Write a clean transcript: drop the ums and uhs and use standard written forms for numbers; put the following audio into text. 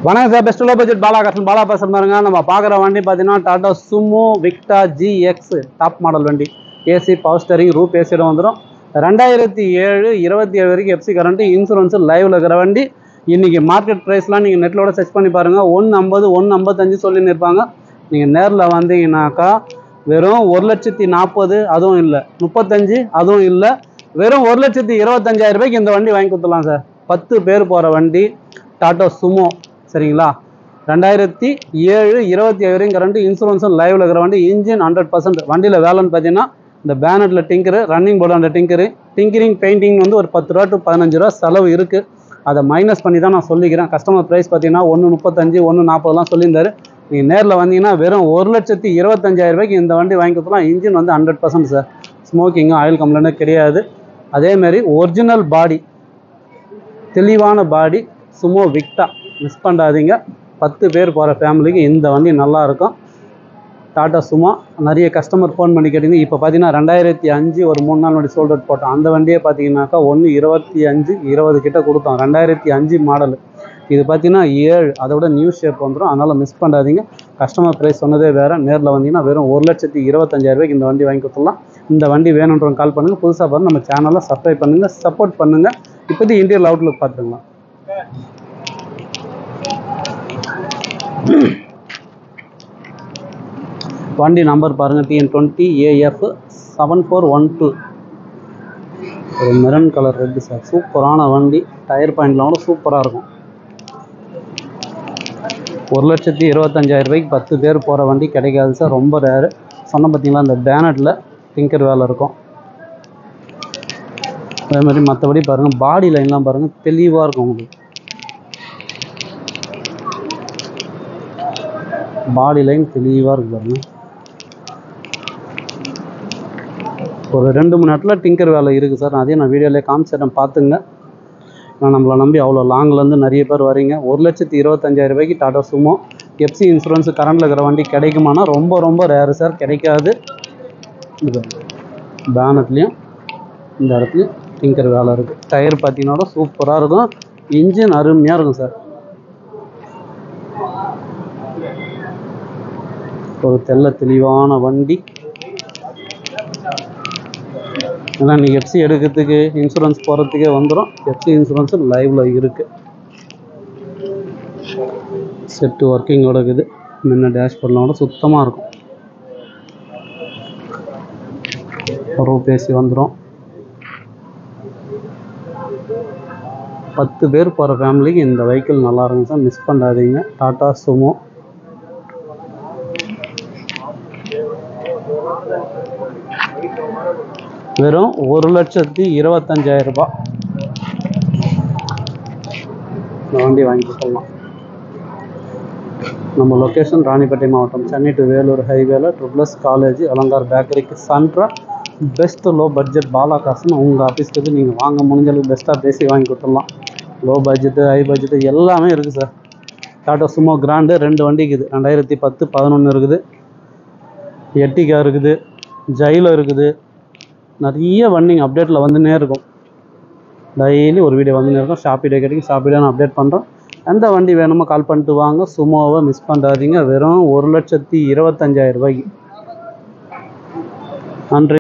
வணக்கம் sir, best low budget Bala பேசுகிற பாருங்க. நம்ம பார்க்குற வண்டி பார்த்தீங்கன்னா Tata Sumo விக்டா GX top model வண்டி. ஏசி பவர் ஸ்டேரிங் ரூப் ஏசியோட வந்துடும். 2007 27 வரைக்கும் எஃப்சி கரண்ட்டு, இன்சூரன்ஸு லைவில் இருக்கிற வண்டி. இன்றைக்கி மார்க்கெட் ப்ரைஸ்லாம் நீங்கள் நெட்டிலோட சர்ச் பண்ணி பாருங்கள். 150 155 சொல்லின்னு இருப்பாங்க. நீங்கள் நேரில் வந்தீங்கன்னாக்கா வெறும் 1,40,000 அதுவும் இல்லை, 35 அதுவும் இல்லை, வெறும் 1,25,000 ரூபாய்க்கு இந்த வண்டி வாங்கி கொடுத்துடலாம் சார். 10 பேர் போகிற வண்டி டாடா சுமோ, சரிங்களா? 2007 27 வரைக்கும் கரண்ட், இன்சூரன்ஸும் லைவில் இருக்கிற வண்டி. இன்ஜின் 100%. வண்டியில் வேலைன்னு பார்த்தீங்கன்னா இந்த பேனட்டில் டிங்கரு, ரன்னிங் போர்டு அந்த டிங்கரிங் பெயிண்டிங் வந்து ஒரு 10 ரூபா டு 15 ரூபா செலவு இருக்குது. அதை மைனஸ் பண்ணி தான் நான் சொல்லிக்கிறேன். கஸ்டமர் ப்ரைஸ் பார்த்தீங்கன்னா 1,35 1,40 சொல்லியிருந்தாரு. நீங்கள் நேரில் வந்தீங்கன்னா வெறும் 1,25,000 ரூபாய்க்கு இந்த வண்டி வாங்கி கொடுத்துலாம். இன்ஜின் வந்து 100% சார். ஸ்மோக்கிங்கும் ஆயில் கம்ப்ளைண்ட்டும் கிடையாது. அதேமாரி ஒரிஜினல் பாடி, தெளிவான பாடி, சுமோ விக்டா. மிஸ் பண்ணாதீங்க. 10 பேர் போகிற ஃபேமிலிக்கு இந்த வண்டி நல்லாயிருக்கும். டாடா சுமோ நிறைய கஸ்டமர் ஃபோன் பண்ணி கேட்டிங்க. இப்போ பார்த்தீங்கன்னா 2005 ஒரு 3 நாள் வண்டி சோல்ட் அவுட் போட்டோம். அந்த வண்டியே பார்த்தீங்கன்னாக்கா 1,25 20 கிட்ட கொடுத்தோம். 2005 மாடல். இது பார்த்தீங்கன்னா 7, அதை விட நியூ ஷேப் வந்துடும். அதனால் மிஸ் பண்ணாதீங்க. கஸ்டமர் ப்ரைஸ் சொன்னதே வேறு. நேரில் வந்தீங்கன்னா வெறும் 1,25,000 ரூபாய்க்கு இந்த வண்டி வாங்கி கொடுத்துடலாம். இந்த வண்டி வேணுன்றவங்க கால் பண்ணுங்கள். புதுசாக பாருங்கள், நம்ம சேனலை சப்ஸ்கிரைப் பண்ணுங்கள், சப்போர்ட் பண்ணுங்கள். இப்போதைக்கு இன்டீரியர் அவுட்லுக் பார்த்துக்கலாம். வண்டி நம்பர் பாருங்கள், TN20 AF 7412. ஒரு மெரன் கலர் ரெட்டு சார். சூப்பரான வண்டி. டயர் பாயிண்ட்லாம் கூட சூப்பராக இருக்கும். 1,25,000 ரூபாய்க்கு 10 பேர் போகிற வண்டி கிடைக்காது சார். ரொம்ப ரேரு. சொன்ன பார்த்தீங்களா, இந்த பேனட்டில் டிங்கர் வேலை இருக்கும். அதே மாதிரி மற்றபடி பாருங்கள், பாடி லைன்லாம் பாருங்கள், தெளிவாக இருக்கும். உங்களுக்கு பாடி லைன் தெளிவாக இருக்கு பாருங்கள். ஒரு 2-3 நேரத்தில் டிங்கர் வேலை இருக்குது சார். அதையும் நான் வீடியோவிலே காமிச்சிட்டேன், பார்த்துங்க. நான் நம்மளை நம்பி அவ்வளோ லாங்லேருந்து நிறைய பேர் வரீங்க. 1,25,000 ரூபாய்க்கு டாடா சுமோ எஃப்சி இன்சூரன்ஸு கரண்டில் இருக்கிற வண்டி கிடைக்குமானா ரொம்ப ரொம்ப ரேரு சார். கிடைக்காது. இது பேனட்லேயும் இந்த இடத்துலையும் டிங்கர் வேலை இருக்குது. டயர் பார்த்தீங்கன்னா சூப்பராக இருக்கும். இன்ஜின் அருமையாக இருக்கும் சார். ஒரு தெளிவான வண்டி. ஏன்னா நீங்கள் எஃப்சி எடுக்கிறதுக்கு, இன்சூரன்ஸ் போகிறதுக்கே வந்துடும். எஃப்சி இன்சூரன்ஸு லைவில் இருக்குது. செட்டு ஒர்க்கிங்கோட இருக்குது. முன்ன டேஷ்போர்ட்லாம் கூட சுத்தமாக இருக்கும். ஒரு பேசி வந்துடும். 10 பேர் போகிற ஃபேமிலிக்கு இந்த வெஹிக்கிள் நல்லா இருக்கும் சார். மிஸ் பண்ணாதீங்க. டாடா சுமோ வெறும் 1,25,000 ரூபாய் இந்த வண்டி வாங்கி கொடுக்கலாம். நம்ம லொக்கேஷன் ராணிப்பேட்டை மாவட்டம், சென்னை டு வேலூர் ஹைவேல ட்ரிபிள்எஸ் காலேஜ், அலங்கார் பேக்கரிக்கு சென்ட்ரா. பெஸ்ட் லோ பட்ஜெட் பாலா காசுன்னு உங்கள் ஆஃபீஸ்க்கு நீங்கள் வாங்க முடிஞ்சளவுக்கு பெஸ்ட்டாக பேசி வாங்கி கொடுத்துடலாம். லோ பட்ஜெட்டு, ஹை பட்ஜெட்டு எல்லாமே இருக்குது சார். டாடா சுமோ கிராண்டு 2 வண்டி இருக்குது. 2010 11 இருக்குது. எர்டிகா இருக்குது. ஜைலோ இருக்குது. நிறைய வண்டிங்க அப்டேட்டில் வந்துன்னே இருக்கும். டெய்லி ஒரு வீடியோ வந்துன்னே இருக்கும். ஷாப்பிடே கிடைக்கும். ஷாப்பிடே நான் அப்டேட் பண்ணுறோம். எந்த வண்டி வேணுமோ கால் பண்ணிட்டு வாங்க. சுமோவை மிஸ் பண்ணுறாதீங்க. வெறும் 1,25,000 ரூபாய்க்கு. நன்றி.